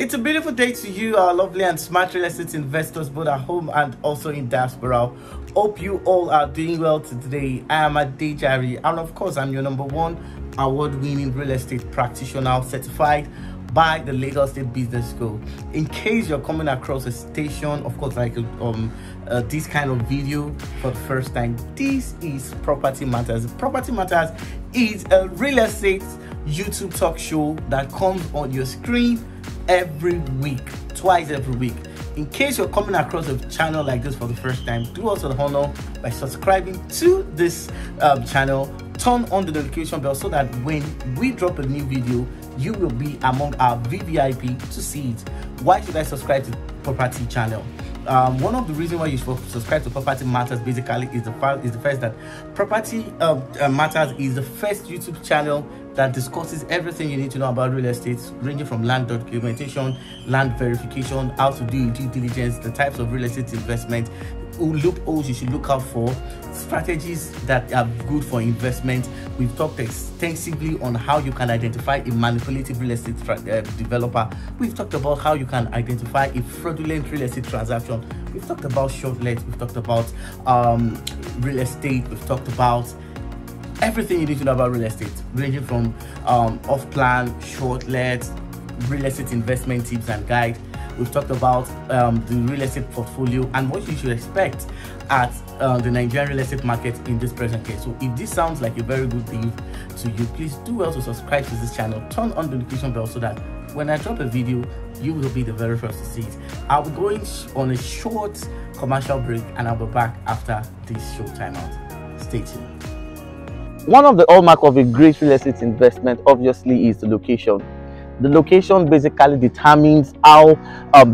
It's a beautiful day to you, our lovely and smart real estate investors, both at home and also in diaspora. Hope you all are doing well today. I am Adejari, and of course, I'm your #1 award-winning real estate practitioner, certified by the Lagos State Business School. In case you're coming across a station, of course, like this kind of video for the first time, this is Property Matters. Property Matters is a real estate YouTube talk show that comes on your screen every week, twice every week. In case you're coming across a channel like this for the first time, do us the honor by subscribing to this channel, turn on the notification bell so that when we drop a new video, you will be among our VVIP to see it. Why should I subscribe to Property channel? One of the reasons why you should subscribe to Property Matters basically is the fact that Property Matters is the first YouTube channel that discusses everything you need to know about real estate, ranging from land documentation, land verification, how to do due diligence, the types of real estate investment, loopholes you should look out for, strategies that are good for investment. We've talked extensively on how you can identify a manipulative real estate developer. We've talked about how you can identify a fraudulent real estate transaction. We've talked about short let, we've talked about real estate, we've talked about everything you need to know about real estate, ranging from off-plan, short let, real estate investment tips and guide. We've talked about the real estate portfolio and what you should expect at the Nigerian real estate market in this present case. So if this sounds like a very good thing to you, please do well to subscribe to this channel, turn on the notification bell so that when I drop a video, you will be the very first to see it. I'll be going on a short commercial break and I'll be back after this short timeout. Stay tuned. One of the hallmark of a great real estate investment obviously is the location. The location basically determines how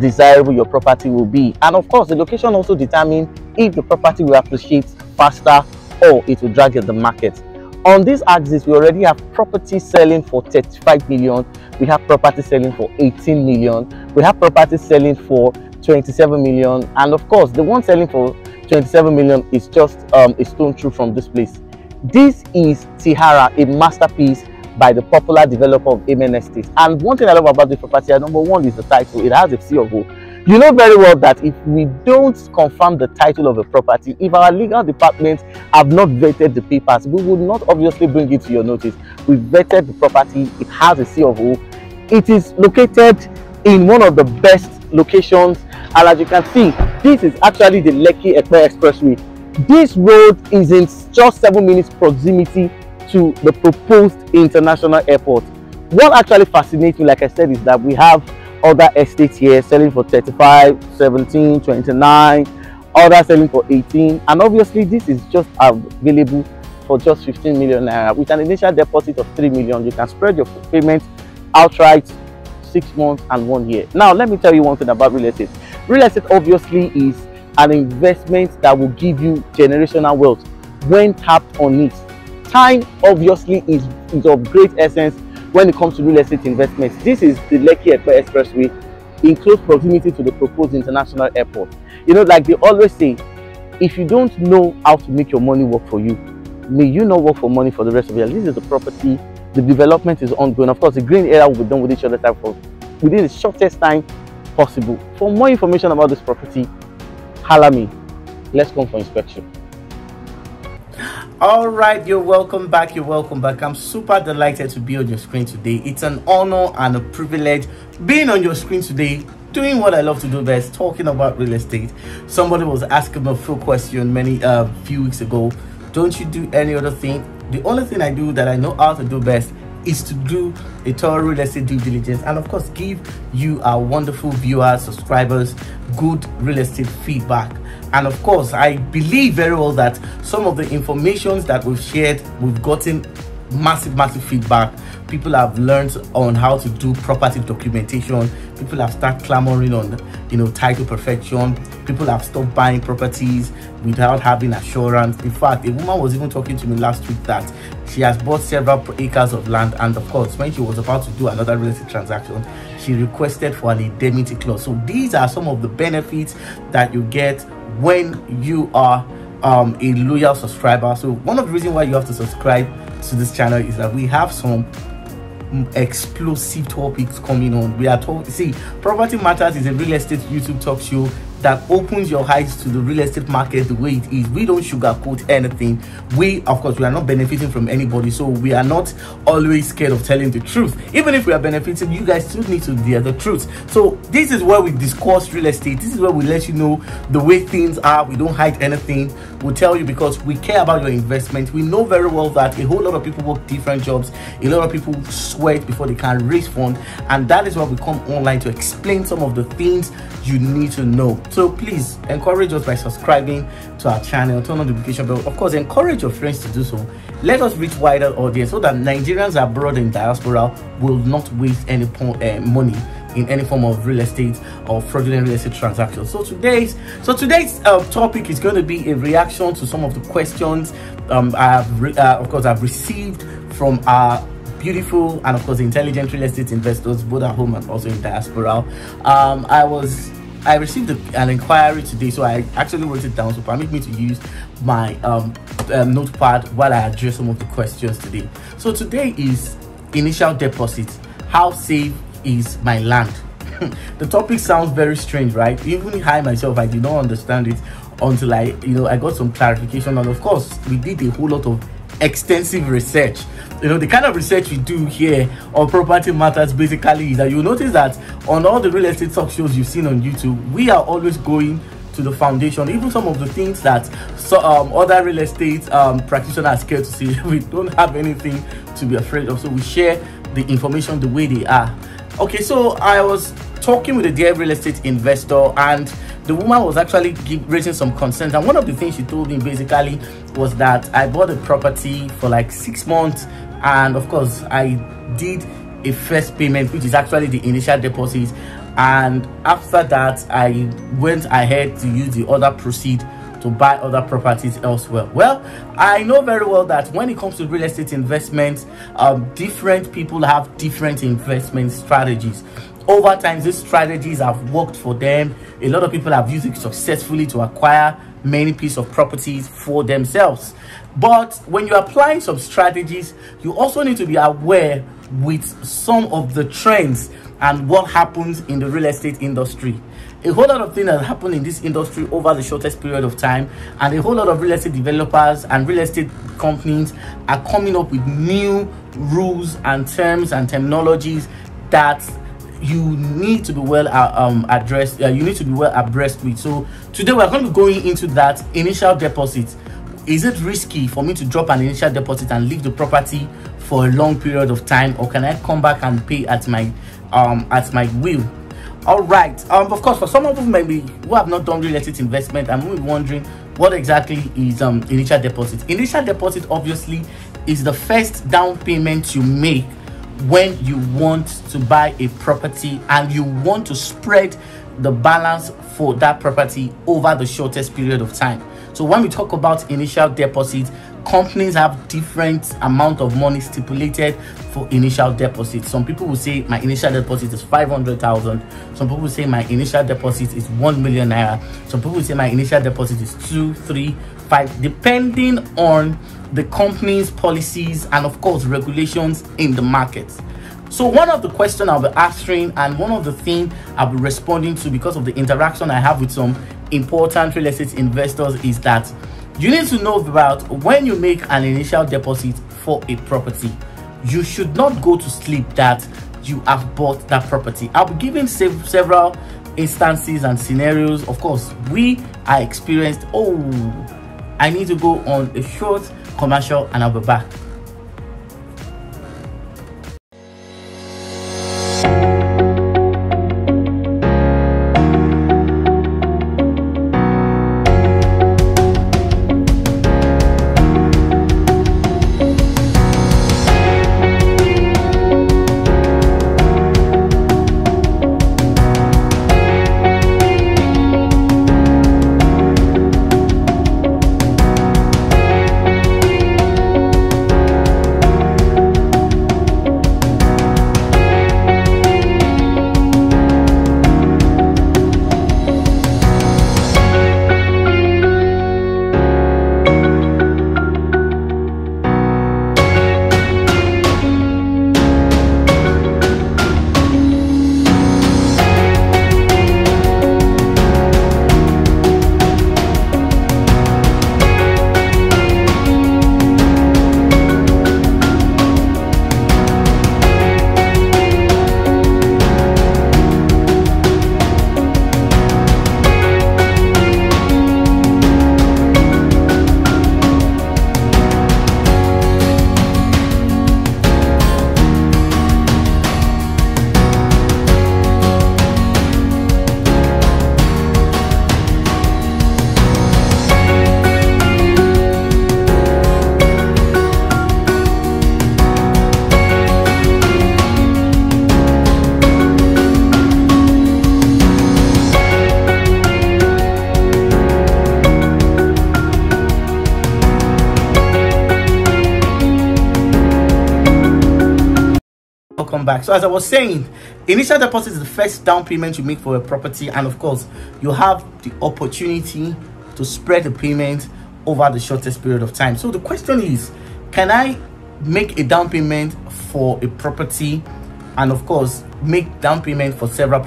desirable your property will be, and of course the location also determines if the property will appreciate faster or it will drag at the market. On this axis, we already have property selling for 35 million, we have property selling for 18 million, we have property selling for 27 million, and of course the one selling for 27 million is just a stone throw from this place. This is Tihara, a masterpiece by the popular developer of Amen Estates. And one thing I love about this property, #1, is the title. It has a C of O. You know very well that if we don't confirm the title of a property, if our legal department have not vetted the papers, we will not obviously bring it to your notice. We vetted the property. It has a C of O. It is located in one of the best locations, and as you can see, this is actually the Lekki Expressway. This road is in just 7 minutes proximity to the proposed international airport. What actually fascinates me, like I said, is that we have other estates here selling for 35, 17, 29, others selling for 18, and obviously this is just available for just 15 million naira with an initial deposit of 3 million. You can spread your payment outright 6 months and 1 year. Now let me tell you one thing about real estate. Real estate obviously is an investment that will give you generational wealth when tapped on it. Time obviously is of great essence when it comes to real estate investments. This is the Lekki Expressway in close proximity to the proposed international airport. You know, like they always say, if you don't know how to make your money work for you, may you not work for money for the rest of your life. This is the property, the development is ongoing. Of course, the green area will be done with each other within the shortest time possible. For more information about this property, holla me. Let's come for inspection. All right, you're welcome back. I'm super delighted to be on your screen today. It's an honor and a privilege being on your screen today, doing what I love to do best, talking about real estate. Somebody was asking me a few questions few weeks ago. Don't you do any other thing? The only thing I do that I know how to do best is to do a thorough real estate due diligence, and of course give you, our wonderful viewers, subscribers, good real estate feedback. And of course, I believe very well that some of the informations that we've shared, we've gotten massive feedback. People have learned on how to do property documentation. People have started clamoring on, title perfection. People have stopped buying properties without having assurance. In fact, a woman was even talking to me last week that she has bought several acres of land, and of course, when she was about to do another real estate transaction, she requested for an indemnity clause. So these are some of the benefits that you get when you are a loyal subscriber. So one of the reasons why you have to subscribe to this channel is that we have some explosive topics coming on. We are talking, see, Property Matters is a real estate YouTube talk show that opens your eyes to the real estate market the way it is. We don't sugarcoat anything. We, of course, we are not benefiting from anybody, so we are not always scared of telling the truth. Even if we are benefiting, you guys still need to hear the truth. So this is where we discuss real estate. This is where we let you know the way things are. We don't hide anything. We'll tell you because we care about your investment. We know very well that a whole lot of people work different jobs. A lot of people sweat before they can raise funds, and that is why we come online to explain some of the things you need to know. So please encourage us by subscribing to our channel, turn on the notification bell. Of course, encourage your friends to do so. Let us reach wider audience so that Nigerians abroad and diaspora will not waste any money in any form of real estate or fraudulent real estate transactions. So today's topic is going to be a reaction to some of the questions I've received from our beautiful and of course intelligent real estate investors, both at home and also in diaspora. I received an inquiry today, so I actually wrote it down. So permit me to use my notepad while I address some of the questions today. So today is initial deposit. How safe is my land? The topic sounds very strange, right? Even I myself, I did not understand it until I got some clarification. And of course, we did a whole lot of extensive research. The kind of research we do here on Property Matters basically is that you notice that on all the real estate talk shows you've seen on YouTube, we are always going to the foundation. Even some of the things that other real estate practitioners are scared to see, we don't have anything to be afraid of. So we share the information the way they are. Okay, so I was talking with a dear real estate investor, and the woman was actually raising some concerns, and one of the things she told me basically was that I bought a property for like 6 months, and of course I did a first payment, which is actually the initial deposit, and after that I went ahead to use the other proceed to buy other properties elsewhere. Well, I know very well that when it comes to real estate investments, different people have different investment strategies. Over time, these strategies have worked for them. A lot of people have used it successfully to acquire many pieces of properties for themselves. But when you're applying some strategies, you also need to be aware with some of the trends and what happens in the real estate industry. A whole lot of things have happened in this industry over the shortest period of time, and a whole lot of real estate developers and real estate companies are coming up with new rules and terms and terminologies that you need to be well addressed. You need to be well abreast with. So today we're going to be going into that initial deposit. Is it risky for me to drop an initial deposit and leave the property for a long period of time, or can I come back and pay at my will? All right. Of course, for some of you maybe who have not done real estate investment, I'm really wondering what exactly is initial deposit. Initial deposit obviously is the first down payment you make when you want to buy a property and you want to spread the balance for that property over the shortest period of time. So when we talk about initial deposit, companies have different amount of money stipulated for initial deposit. Some people will say my initial deposit is 500,000. Some people will say my initial deposit is 1 million naira. Some people will say my initial deposit is 2, 3, 5, depending on the company's policies and of course regulations in the market. So one of the questions I'll be answering and one of the things I'll be responding to because of the interaction I have with some important real estate investors is that you need to know about when you make an initial deposit for a property, you should not go to sleep that you have bought that property. I'll be giving several instances and scenarios. Of course, we are experienced. I need to go on a short commercial and I'll be back. welcome back. So as I was saying, initial deposit is the first down payment you make for a property, and of course you have the opportunity to spread the payment over the shortest period of time. So the question is, can I make a down payment for a property, and of course make down payment for several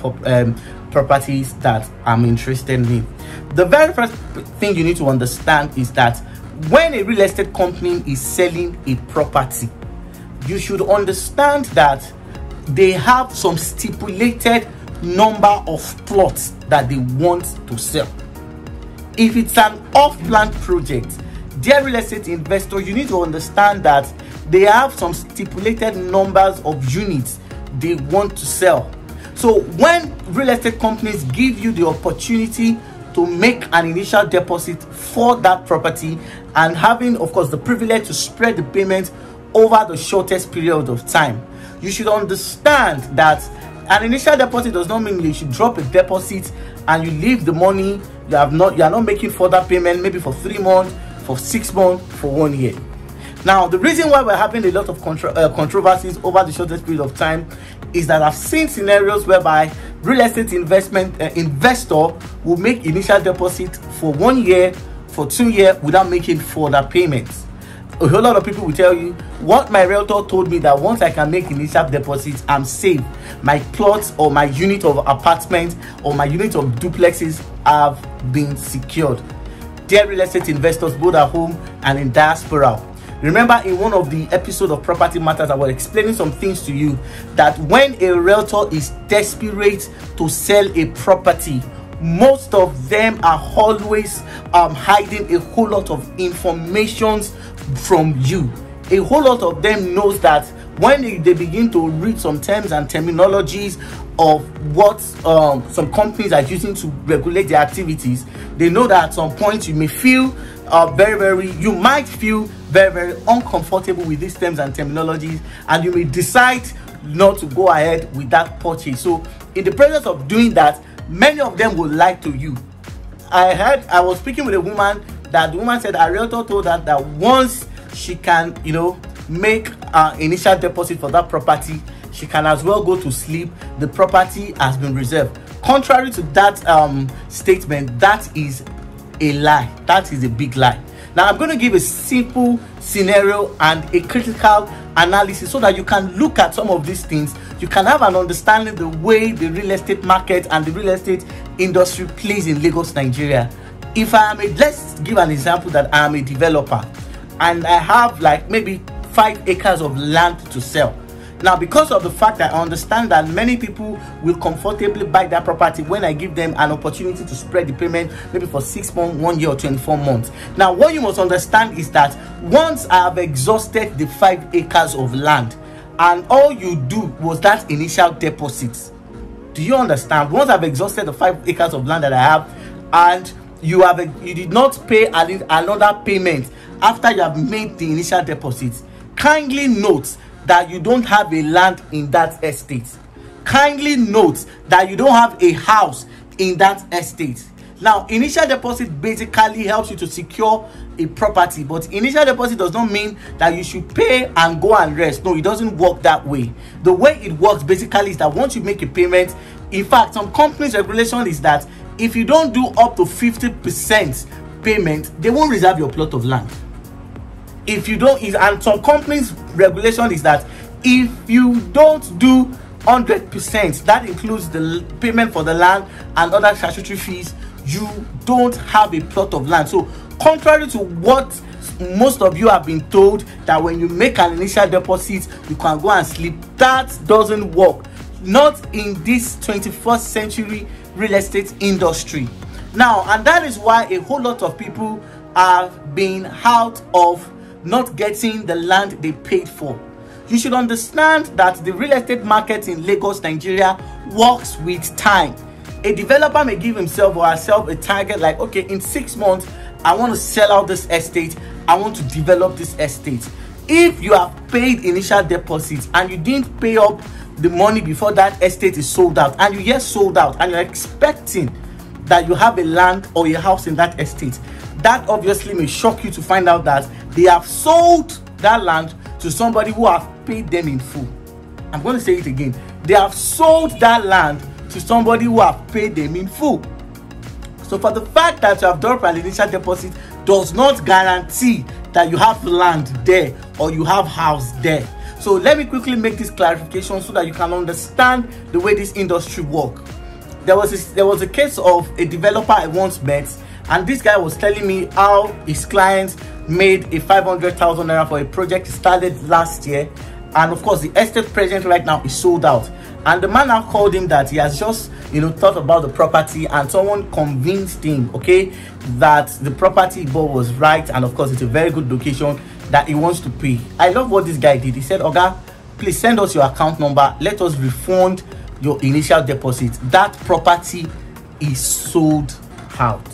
properties that I'm interested in? The very first thing you need to understand is that when a real estate company is selling a property, you should understand that they have some stipulated number of plots that they want to sell. If it's an off-plan project, dear real estate investor, you need to understand that they have some stipulated numbers of units they want to sell. So when real estate companies give you the opportunity to make an initial deposit for that property, and having of course the privilege to spread the payment over the shortest period of time, you should understand that an initial deposit does not mean you should drop a deposit and you leave the money. You are not making further payment, maybe for 3 months, for 6 months, for 1 year. Now, the reason why we're having a lot of controversies over the shortest period of time is that I've seen scenarios whereby real estate investor will make initial deposit for 1 year, for 2 years without making further payments. A whole lot of people will tell you, what my realtor told me, that once I can make initial deposits, I'm safe. My plots or my unit of apartments or my unit of duplexes have been secured. Dear real estate investors, both at home and in diaspora, remember in one of the episodes of Property Matters, I was explaining some things to you, that when a realtor is desperate to sell a property, most of them are always hiding a whole lot of information from you. A whole lot of them knows that when they begin to read some terms and terminologies of what some companies are using to regulate their activities, they know that at some point you may feel you might feel very uncomfortable with these terms and terminologies, and you may decide not to go ahead with that purchase. So in the process of doing that, many of them will lie to you. I was speaking with a woman, that the woman said her realtor told her that once she can make initial deposit for that property, she can as well go to sleep. The property has been reserved. Contrary to that statement, that is a lie. That is a big lie. Now I'm going to give a simple scenario and a critical analysis so that you can look at some of these things. You can have an understanding the way the real estate market and the real estate industry plays in Lagos, Nigeria. If let's give an example that I am a developer and I have like maybe 5 acres of land to sell. Now, because of the fact that I understand that many people will comfortably buy that property when I give them an opportunity to spread the payment maybe for 6 months, 1 year, or 24 months. Now, what you must understand is that once I have exhausted the 5 acres of land and all you do was that initial deposit, do you understand? Once I've exhausted the 5 acres of land that I have, and you did not pay another payment after you have made the initial deposit, kindly note that you don't have a land in that estate. Kindly note that you don't have a house in that estate. Now, initial deposit basically helps you to secure a property, but initial deposit does not mean that you should pay and go and rest. No, it doesn't work that way. The way it works basically is that once you make a payment, in fact, some companies' regulation is that if you don't do up to 50% payment, they won't reserve your plot of land. If you don't, and some companies' regulation is that if you don't do 100%, that includes the payment for the land and other statutory fees, you don't have a plot of land. So contrary to what most of you have been told, that when you make an initial deposit you can go and sleep, that doesn't work. Not in this 21st century real estate industry. Now, and that is why a whole lot of people have been out of not getting the land they paid for. You should understand that the real estate market in Lagos, Nigeria works with time. A developer may give himself or herself a target like, okay, in 6 months I want to sell out this estate, I want to develop this estate. If you have paid initial deposits and you didn't pay up the money before that estate is sold out, and you get sold out and you're expecting that you have a land or a house in that estate, that obviously may shock you to find out that they have sold that land to somebody who have paid them in full. I'm going to say it again. They have sold that land to somebody who have paid them in full. So for the fact that you have dropped an initial deposit does not guarantee that you have land there or you have house there. So let me quickly make this clarification so that you can understand the way this industry works. There was a case of a developer I once met, and this guy was telling me how his clients made a 500,000 naira for a project he started last year, and of course the estate present right now is sold out. And the man now called him that he has just thought about the property, and someone convinced him, okay, that the property he bought was right, and of course it's a very good location, that he wants to pay. I love what this guy did. He said, Oga, please send us your account number, let us refund your initial deposit. That property is sold out.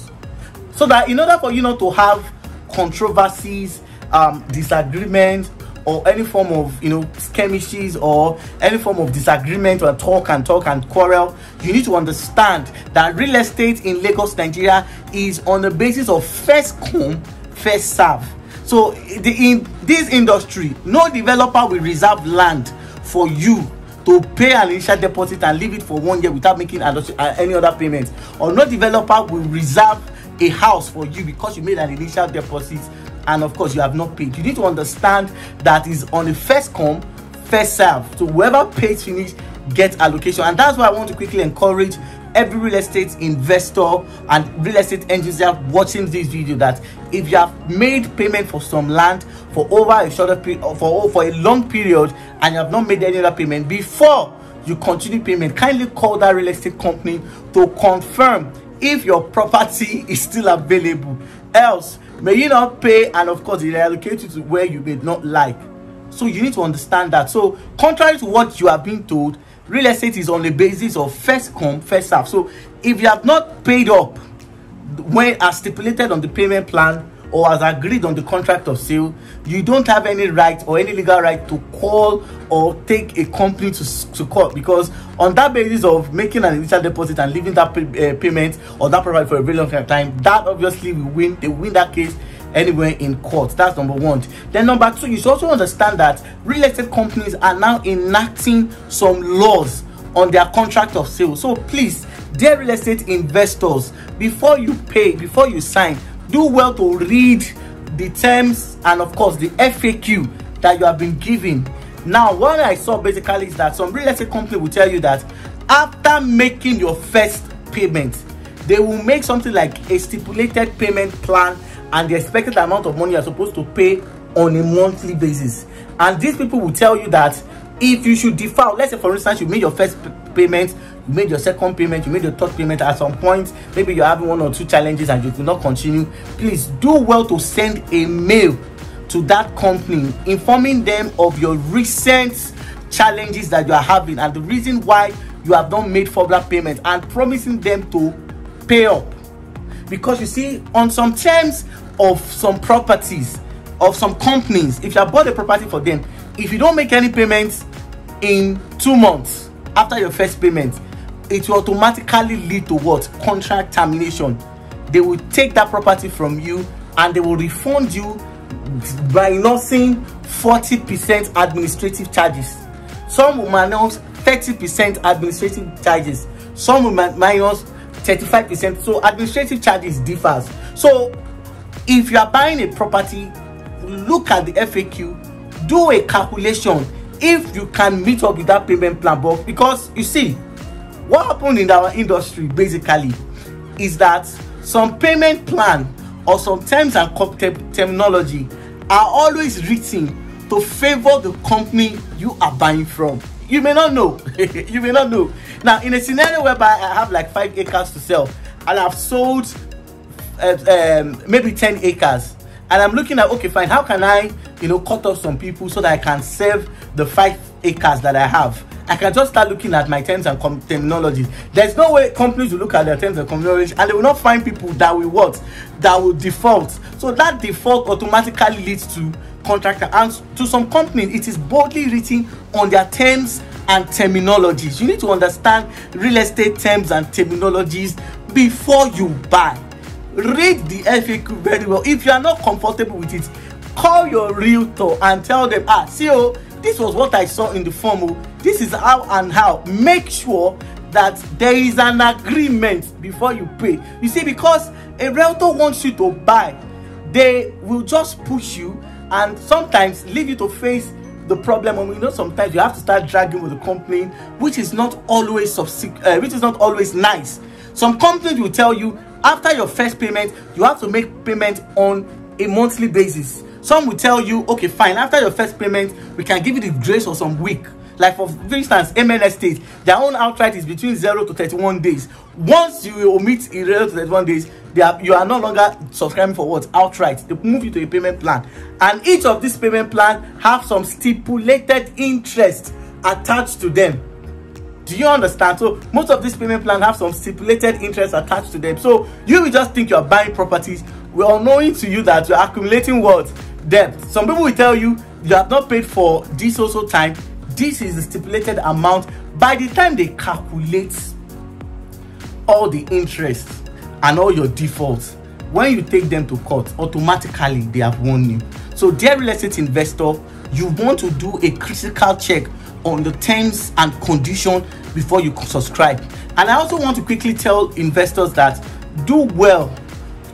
So that in order for you not to have controversies, disagreements, or any form of skirmishes or any form of disagreement or talk and quarrel, you need to understand that real estate in Lagos, Nigeria is on the basis of first come, first serve. So in this industry, no developer will reserve land for you to pay an initial deposit and leave it for 1 year without making any other payments, or no developer will reserve a house for you because you made an initial deposit and of course you have not paid. You need to understand that is on the first come, first serve. So whoever pays finish gets allocation, and that's why I want to quickly encourage every real estate investor and real estate enthusiast watching this video that if you have made payment for some land for over a shorter period, for a long period, and you have not made any other payment, before you continue payment, kindly call that real estate company to confirm if your property is still available. Else may you not pay, and of course they reallocate you to where you may not like. So you need to understand that. So contrary to what you have been told, real estate is on the basis of first come, first serve. So if you have not paid up when as stipulated on the payment plan or as agreed on the contract of sale, you don't have any right or any legal right to call or take a company to court, because on that basis of making an initial deposit and leaving that payment or that property for a very long time, that obviously will win. They win that case anywhere in court. That's number one. Then number two, you should also understand that real estate companies are now enacting some laws on their contract of sale. So please, dear real estate investors, before you pay, before you sign, do well to read the terms and of course the FAQ that you have been given. Now, what I saw basically is that some real estate company will tell you that after making your first payment, they will make something like a stipulated payment plan and the expected amount of money you are supposed to pay on a monthly basis. And these people will tell you that if you should default, let's say for instance you made your first payment, you made your second payment, you made your third payment, at some point maybe you're having 1 or 2 challenges and you do not continue, please do well to send a mail to that company informing them of your recent challenges that you are having and the reason why you have not made further payments, and promising them to pay up. Because you see, on some terms of some properties of some companies, if you have bought a property for them, if you don't make any payments in 2 months after your first payment, it will automatically lead to what? Contract termination. They will take that property from you and they will refund you by minusing 40% administrative charges. Some will minus 30% administrative charges. Some will minus 35%. So administrative charges differs. So if you are buying a property, look at the FAQ, do a calculation if you can meet up with that payment plan. But because you see, what happened in our industry basically is that some payment plan or some terms and terminology are always written to favor the company you are buying from. You may not know. You may not know. Now, in a scenario whereby I have like 5 acres to sell and I've sold maybe 10 acres, and I'm looking at, okay, fine, how can I cut off some people so that I can save the 5 acres that I have? I can just start looking at my terms and terminology. There's no way companies will look at their terms and terminology and they will not find people that will what? That will default. So that default automatically leads to contract, and to some companies it is boldly written on their terms and terminologies. You need to understand real estate terms and terminologies before you buy. Read the FAQ very well. If you are not comfortable with it, call your realtor and tell them, see, this was what I saw in the form. Oh, this is how and how. Make sure that there is an agreement before you pay. You see, because a realtor wants you to buy, they will just push you and sometimes leave you to face the problem. And we know sometimes you have to start dragging with the company, which is not always nice. Some companies will tell you after your first payment, you have to make payment on a monthly basis. Some will tell you, okay, fine, after your first payment, we can give you the grace of some week. Like for instance, MN Estate, their own outright is between 0 to 31 days. Once you omit 0 to 31 days, you are no longer subscribing for what? Outright. They move you to a payment plan. And each of these payment plans have some stipulated interest attached to them. Do you understand? So most of these payment plans have some stipulated interest attached to them. So you will just think you are buying properties. We are knowing to you that you are accumulating what? Debt. Some people will tell you you have not paid for this also time. This is the stipulated amount. By the time they calculate all the interest and all your defaults, when you take them to court, automatically they have won you. So dear real estate investor, you want to do a critical check on the terms and conditions before you subscribe. And I also want to quickly tell investors that do well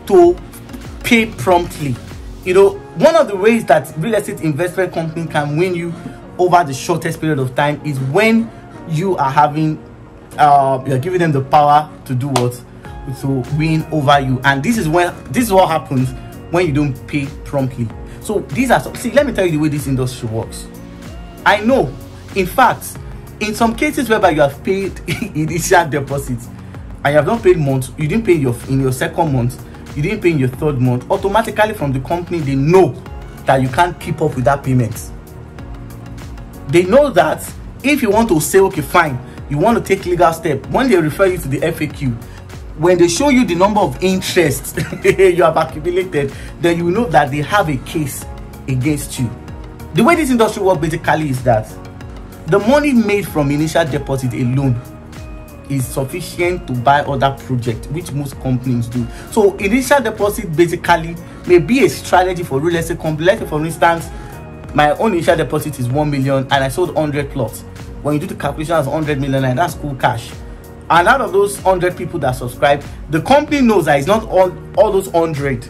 to pay promptly. You know, one of the ways that real estate investment company can win you over the shortest period of time is when you are having you're giving them the power to do what? To win over you. And this is what happens when you don't pay promptly. So these are see, let me tell you the way this industry works. I know, in fact, in some cases whereby you have paid initial deposit and you have not paid months, you didn't pay in your second month, you didn't pay in your third month, automatically from the company they know that you can't keep up with that payment. They know that if you want to say, okay, fine, you want to take legal step, when they refer you to the FAQ, when they show you the number of interest you have accumulated, then you know that they have a case against you. The way this industry works basically is that the money made from initial deposit alone is sufficient to buy other projects, which most companies do. So initial deposit basically may be a strategy for real estate companies. Let's say, for instance, my own initial deposit is 1 million and I sold 100 plots. When you do the calculation as 100 million, and that's cool cash. And out of those 100 people that subscribe, the company knows that it's not all those 100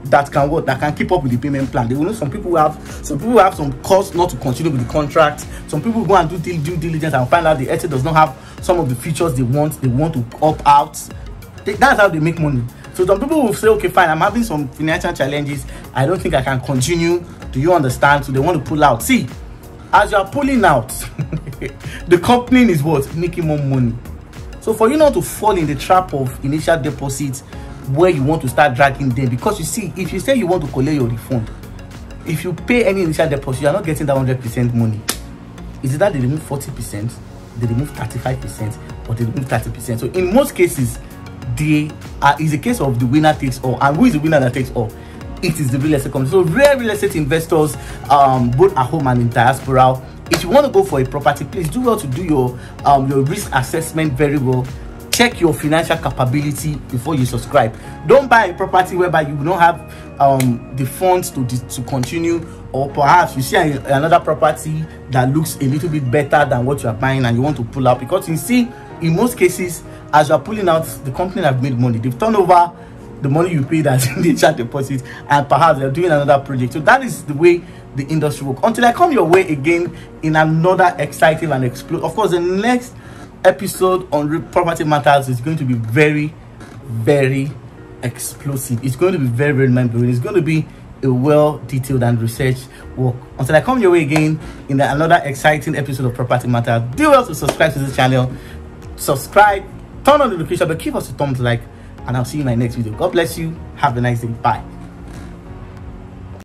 that can keep up with the payment plan. They will know some people have some costs not to continue with the contract. Some people go and do due diligence and find out the estate does not have some of the features they want to opt out. That's how they make money. So some people will say, okay, fine, I'm having some financial challenges, I don't think I can continue. Do you understand? So they want to pull out. See, as you are pulling out, the company is what? Making more money. So for you not to fall in the trap of initial deposits where you want to start dragging them, because you see, if you say you want to collect your refund, if you pay any initial deposit, you are not getting that 100% money. Is it that they remove 40%, they remove 35%, or they remove 30%? So in most cases, is a case of the winner takes all. And who is the winner that takes all? It is the real estate company. So real estate investors, both at home and in diaspora, if you want to go for a property, please do well to do your risk assessment very well. Check your financial capability before you subscribe. Don't buy a property whereby you don't have the funds to continue, or perhaps you see another property that looks a little bit better than what you are buying and you want to pull out, because you see, in most cases, as you are pulling out, the company have made money. They've turned over the money you paid as initial deposit, and perhaps they're doing another project. So that is the way the industry works. Until I come your way again in another exciting and explosive. Of course, the next episode on property matters is going to be very, very explosive. It's going to be very, very mind-blowing. It's going to be a well detailed and researched work. Until I come your way again in another exciting episode of Property Matters, do well to subscribe to this channel. Subscribe, turn on the notification bell, give us a thumbs like, and I'll see you in my next video. God bless you. Have a nice day. Bye.